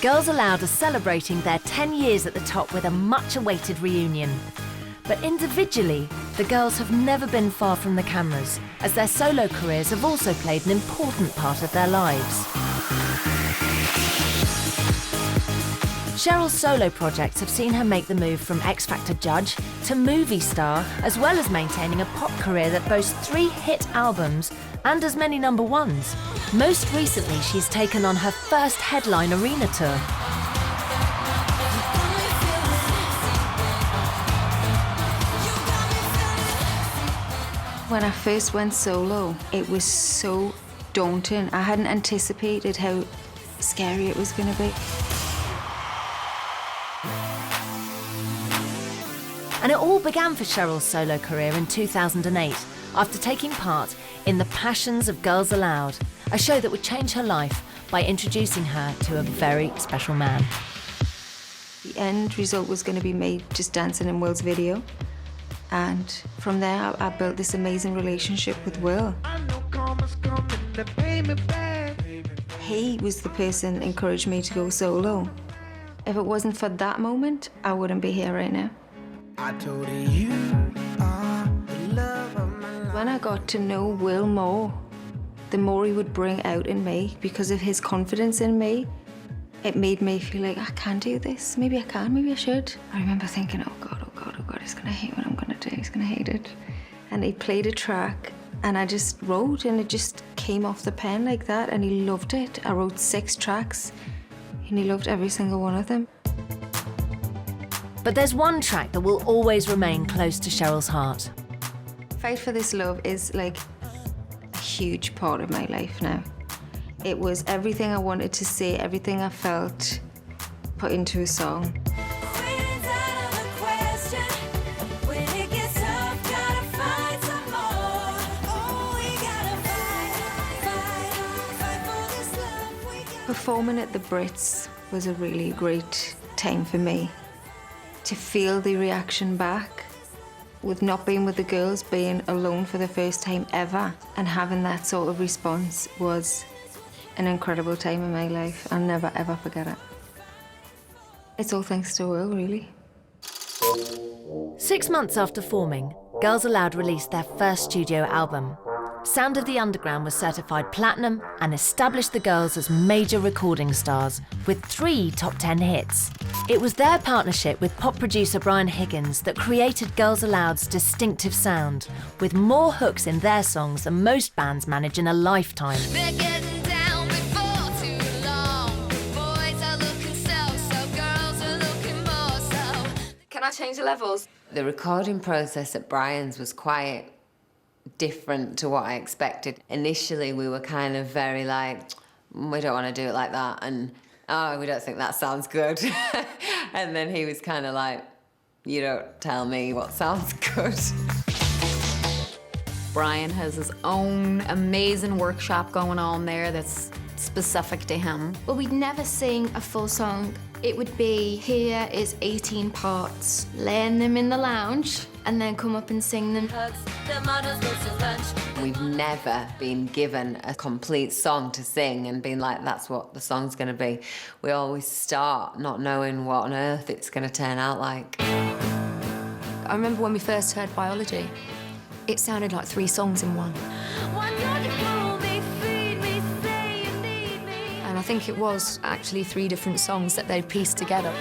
Girls Aloud are celebrating their 10 years at the top with a much-awaited reunion. But individually, the girls have never been far from the cameras, as their solo careers have also played an important part of their lives. Cheryl's solo projects have seen her make the move from X Factor judge to movie star, as well as maintaining a pop career that boasts 3 hit albums and as many #1s. Most recently, she's taken on her first headline arena tour. When I first went solo, it was so daunting. I hadn't anticipated how scary it was going to be. And it all began for Cheryl's solo career in 2008, after taking part in The Passions of Girls Aloud, a show that would change her life by introducing her to a very special man. The end result was going to be me just dancing in Will's video. And from there, I built this amazing relationship with Will. He was the person that encouraged me to go solo. If it wasn't for that moment, I wouldn't be here right now. I told you are the love of my life. When I got to know Will more, the more he would bring out in me because of his confidence in me. It made me feel like, I can do this. Maybe I can, maybe I should. I remember thinking, oh God, oh God, oh God, he's gonna hate what I'm gonna do, he's gonna hate it. And he played a track and I just wrote and it just came off the pen like that and he loved it. I wrote 6 tracks and he loved every single one of them. But there's one track that will always remain close to Cheryl's heart. Fight for This Love is like a huge part of my life now. It was everything I wanted to say, everything I felt, put into a song. Performing at the Brits was a really great time for me. To feel the reaction back, with not being with the girls, being alone for the first time ever, and having that sort of response was an incredible time in my life. I'll never, ever forget it. It's all thanks to Will, really. 6 months after forming, Girls Aloud released their first studio album. Sound of the Underground was certified platinum and established the girls as major recording stars, with 3 top 10 hits. It was their partnership with pop producer Brian Higgins that created Girls Aloud's distinctive sound, with more hooks in their songs than most bands manage in a lifetime. Can I change the levels? The recording process at Brian's was quite different to what I expected. Initially, we were kind of very like, we don't want to do it like that, and oh, we don't think that sounds good. And then he was kind of like, you don't tell me what sounds good. Brian has his own amazing workshop going on there that's specific to him. Well, we'd never sing a full song. It would be, here is 18 parts, learn them in the lounge, and then come up and sing them. We've never been given a complete song to sing and been like, that's what the song's going to be. We always start not knowing what on earth it's going to turn out like. I remember when we first heard Biology, it sounded like 3 songs in one. And I think it was actually 3 different songs that they pieced together.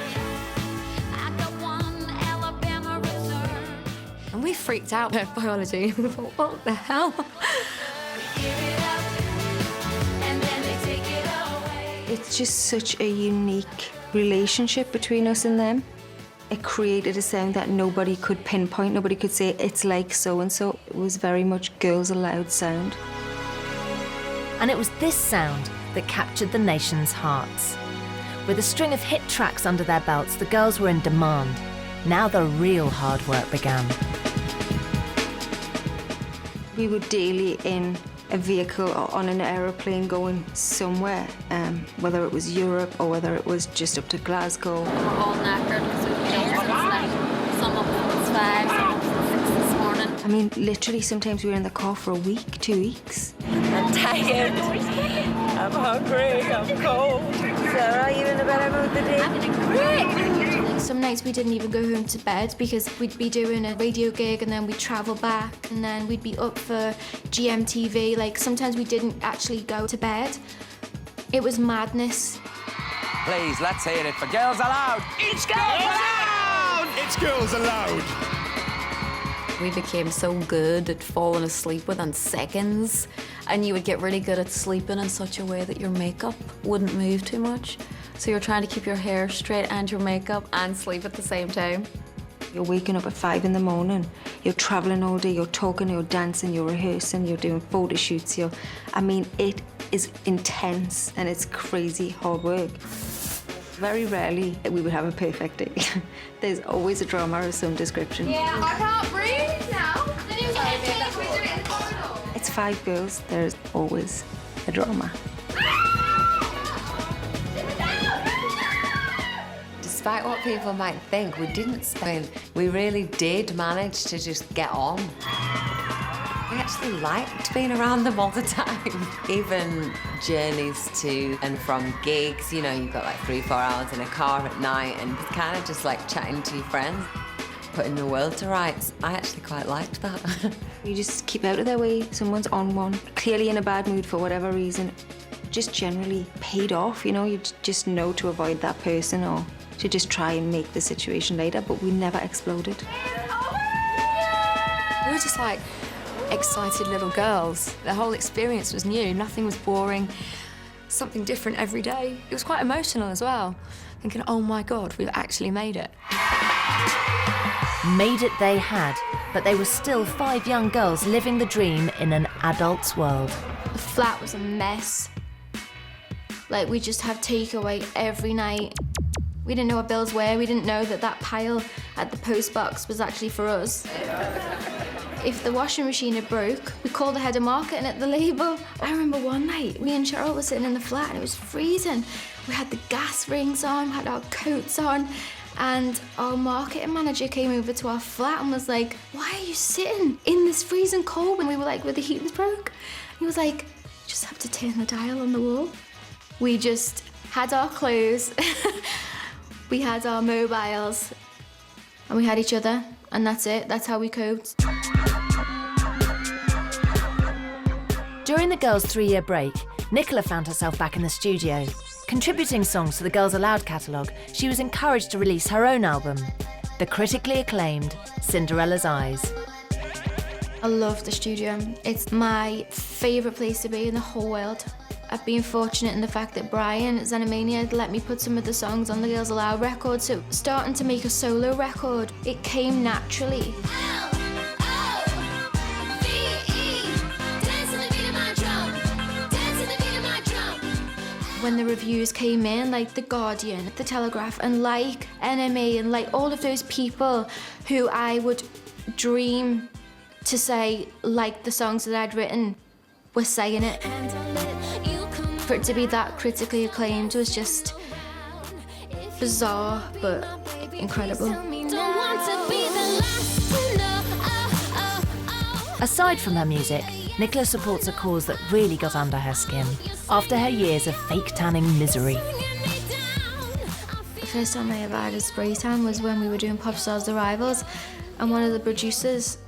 And we freaked out at Biology. We thought, what the hell? It's just such a unique relationship between us and them. It created a sound that nobody could pinpoint, nobody could say, it's like so-and-so. It was very much Girls Aloud sound. And it was this sound that captured the nation's hearts. With a string of hit tracks under their belts, the girls were in demand. Now the real hard work began. We were daily in a vehicle or on an aeroplane going somewhere, whether it was Europe or whether it was just up to Glasgow. We're all knackered because we've been slept. Some of them was 5, some of them was 6 this morning. I mean, literally, sometimes we were in the car for a week, 2 weeks. I'm tired. I'm hungry. I'm cold. Sarah, are you in a better mood today? I'm in a great mood. Some nights we didn't even go home to bed because we'd be doing a radio gig and then we'd travel back and then we'd be up for GMTV. Like, sometimes we didn't actually go to bed. It was madness. Please, let's hear it for Girls Aloud. It's Girls Aloud! It's Girls Aloud. We became so good at falling asleep within seconds, and you would get really good at sleeping in such a way that your makeup wouldn't move too much. So you're trying to keep your hair straight and your makeup and sleep at the same time. You're waking up at 5 in the morning, you're traveling all day, you're talking, you're dancing, you're rehearsing, you're doing photo shoots, I mean, it is intense and it's crazy hard work. Very rarely we would have a perfect day. There's always a drama of some description. Yeah, I can't breathe now. Then he was like, we do it in the corridor. It's 5 girls, there's always a drama. Despite what people might think, we really did manage to just get on. We actually liked being around them all the time. Even journeys to and from gigs, you know, you've got like 3-4 hours in a car at night and it's kind of just like chatting to your friends, putting the world to rights. I actually quite liked that. You just keep out of their way, someone's on one, clearly in a bad mood for whatever reason, just generally paid off, you know, you just know to avoid that person or to just try and make the situation lighter, but we never exploded. We were just like excited little girls. The whole experience was new, nothing was boring, something different every day. It was quite emotional as well, thinking, oh my God, we've actually made it. Made it they had, but they were still 5 young girls living the dream in an adult's world. The flat was a mess. Like, we just have takeaway every night. We didn't know what bills were. We didn't know that that pile at the post box was actually for us. If the washing machine had broke, we called the head of marketing at the label. I remember one night, me and Cheryl were sitting in the flat and it was freezing. We had the gas rings on, had our coats on, and our marketing manager came over to our flat and was like, why are you sitting in this freezing cold? When we were like, where the heating's broke. He was like, you just have to turn the dial on the wall. We just had our clothes, we had our mobiles, and we had each other, and that's it. That's how we coped. During the girls' 3-year break, Nicola found herself back in the studio. Contributing songs to the Girls Aloud catalogue, she was encouraged to release her own album, the critically acclaimed Cinderella's Eyes. I love the studio. It's my favourite place to be in the whole world. I've been fortunate in the fact that Brian Zanamania had let me put some of the songs on the Girls Aloud record, so starting to make a solo record, it came naturally. When the reviews came in, like The Guardian, The Telegraph, and like NME, and like all of those people who I would dream to say like the songs that I'd written were saying it. For it to be that critically acclaimed was just bizarre, but incredible. Aside from her music, Nicola supports a cause that really got under her skin after her years of fake tanning misery. The first time I ever had a spray tan was when we were doing Pop Stars The Rivals, and one of the producers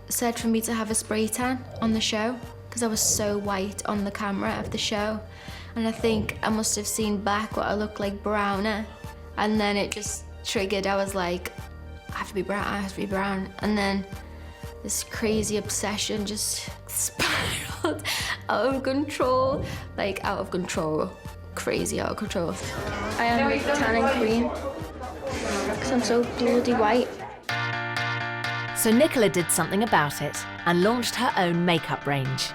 said for me to have a spray tan on the show because I was so white on the camera of the show. And I think I must have seen back what I looked like browner, and then it just triggered. I was like, I have to be brown, I have to be brown. And then this crazy obsession just spiraled out of control, like out of control, crazy out of control. I am a tanning queen because I'm so bloody white. So Nicola did something about it and launched her own makeup range.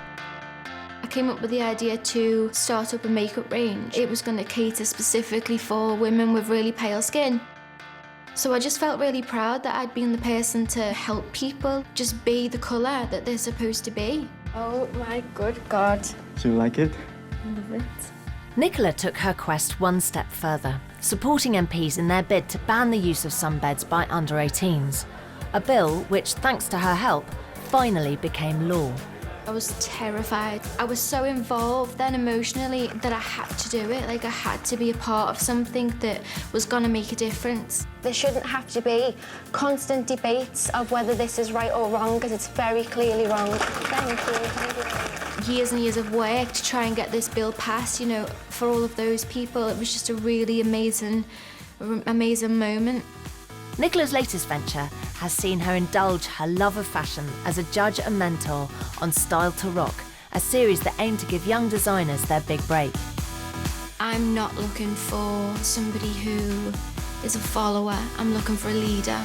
I came up with the idea to start up a makeup range. It was going to cater specifically for women with really pale skin. So I just felt really proud that I'd been the person to help people just be the colour that they're supposed to be. Oh my good God. Do you like it? I love it. Nicola took her quest one step further, supporting MPs in their bid to ban the use of sunbeds by under 18s. A bill which, thanks to her help, finally became law. I was terrified. I was so involved then emotionally that I had to do it. Like, I had to be a part of something that was gonna make a difference. There shouldn't have to be constant debates of whether this is right or wrong, because it's very clearly wrong. Thank you. Thank you. Years and years of work to try and get this bill passed, you know, for all of those people. It was just a really amazing moment. Nicola's latest venture has seen her indulge her love of fashion as a judge and mentor on Style to Rock, a series that aimed to give young designers their big break. I'm not looking for somebody who is a follower. I'm looking for a leader.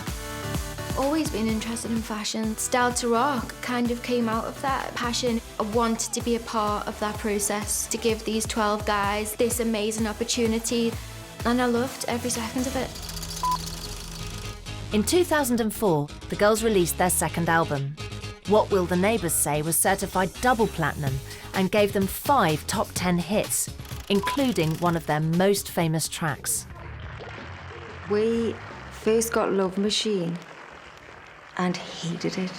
Always been interested in fashion. Style to Rock kind of came out of that passion. I wanted to be a part of that process, to give these 12 guys this amazing opportunity, and I loved every second of it. In 2004, the girls released their second album. What Will the Neighbours Say was certified double platinum and gave them 5 top 10 hits, including one of their most famous tracks. We first got Love Machine and hated it.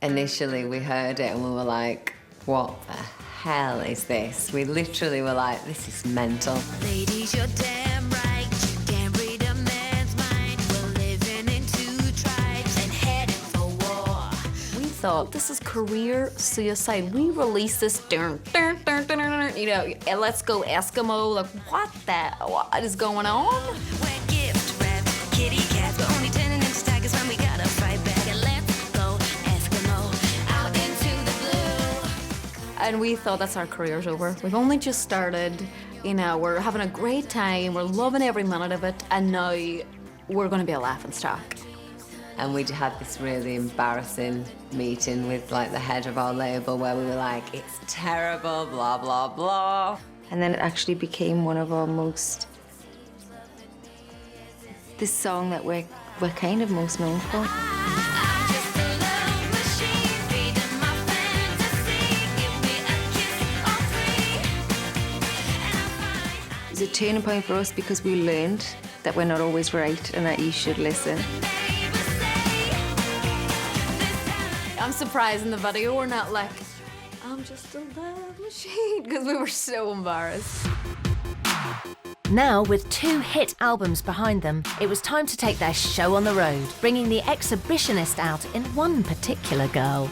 Initially, we heard it and we were like, what the hell is this? We literally were like, this is mental. Ladies, you're damn right. You can't read a man's mind. We're living in 2 tribes and heading for war. We thought, this is career suicide. We released this, you know, let's go Eskimo. Like, what is going on? We're gift wrapped kitty cats. We're only turning into tigers when we gotta fight back. And let's go Eskimo out into the blue. And we thought, that's our career's over. We've only just started, you know, we're having a great time, we're loving every minute of it, and now we're going to be a laughingstock. And we had this really embarrassing meeting with like the head of our label where we were like, it's terrible, blah, blah, blah. And then it actually became one of our most... this song that we're kind of most known for. I'm just a love machine, feeding my fantasy. Give me a kiss or 3, and I'm fine. It was a turning point for us because we learned that we're not always right and that you should listen. Neighbors say this time. I'm surprised in the video we're not like, I'm just a love machine, because we were so embarrassed. Now, with 2 hit albums behind them, it was time to take their show on the road, bringing the exhibitionist out in one particular girl.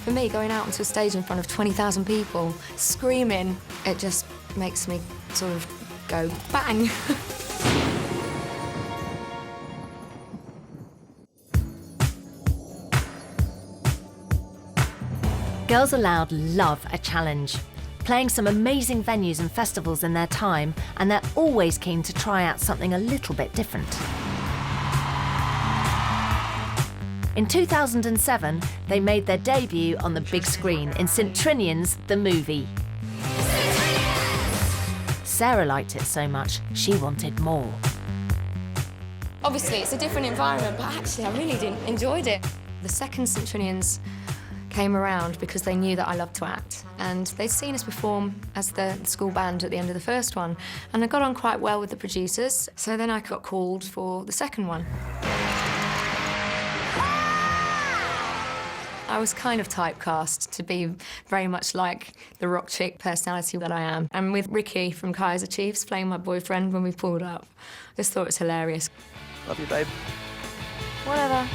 For me, going out onto a stage in front of 20,000 people, screaming, it just makes me sort of go bang. Girls Aloud love a challenge, playing some amazing venues and festivals in their time, and they're always keen to try out something a little bit different. In 2007, they made their debut on the big screen in St Trinian's The Movie. Sarah liked it so much, she wanted more. Obviously, it's a different environment, but actually, I really enjoyed it. The second St Trinian's came around because they knew that I loved to act, and they'd seen us perform as the school band at the end of the first one, and I got on quite well with the producers, so then I got called for the second one. I was kind of typecast to be very much like the rock chick personality that I am, and with Ricky from Kaiser Chiefs playing my boyfriend when we pulled up, I just thought it was hilarious. Love you, babe. Whatever.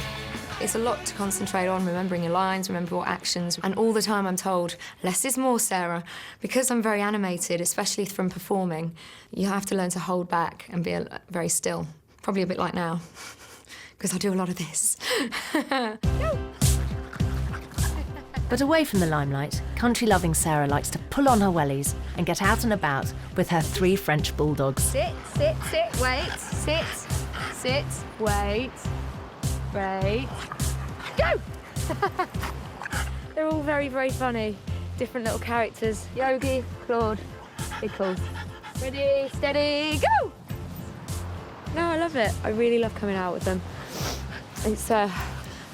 It's a lot to concentrate on, remembering your lines, remember your actions, and all the time I'm told, less is more, Sarah. Because I'm very animated, especially from performing, you have to learn to hold back and be very still. Probably a bit like now, because I do a lot of this. But away from the limelight, country-loving Sarah likes to pull on her wellies and get out and about with her 3 French bulldogs. Sit, wait, sit, wait, go! They're all very, very funny. Different little characters. Yogi, Claude, big calls. Ready, steady, go! No, I love it. I really love coming out with them. It's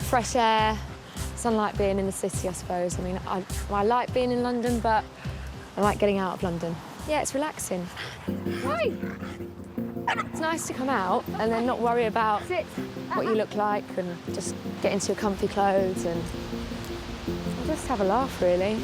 fresh air. It's unlike being in the city, I suppose. I mean, I like being in London, but I like getting out of London. Yeah, it's relaxing. Hi. It's nice to come out and then not worry about what you look like and just get into your comfy clothes and just have a laugh, really.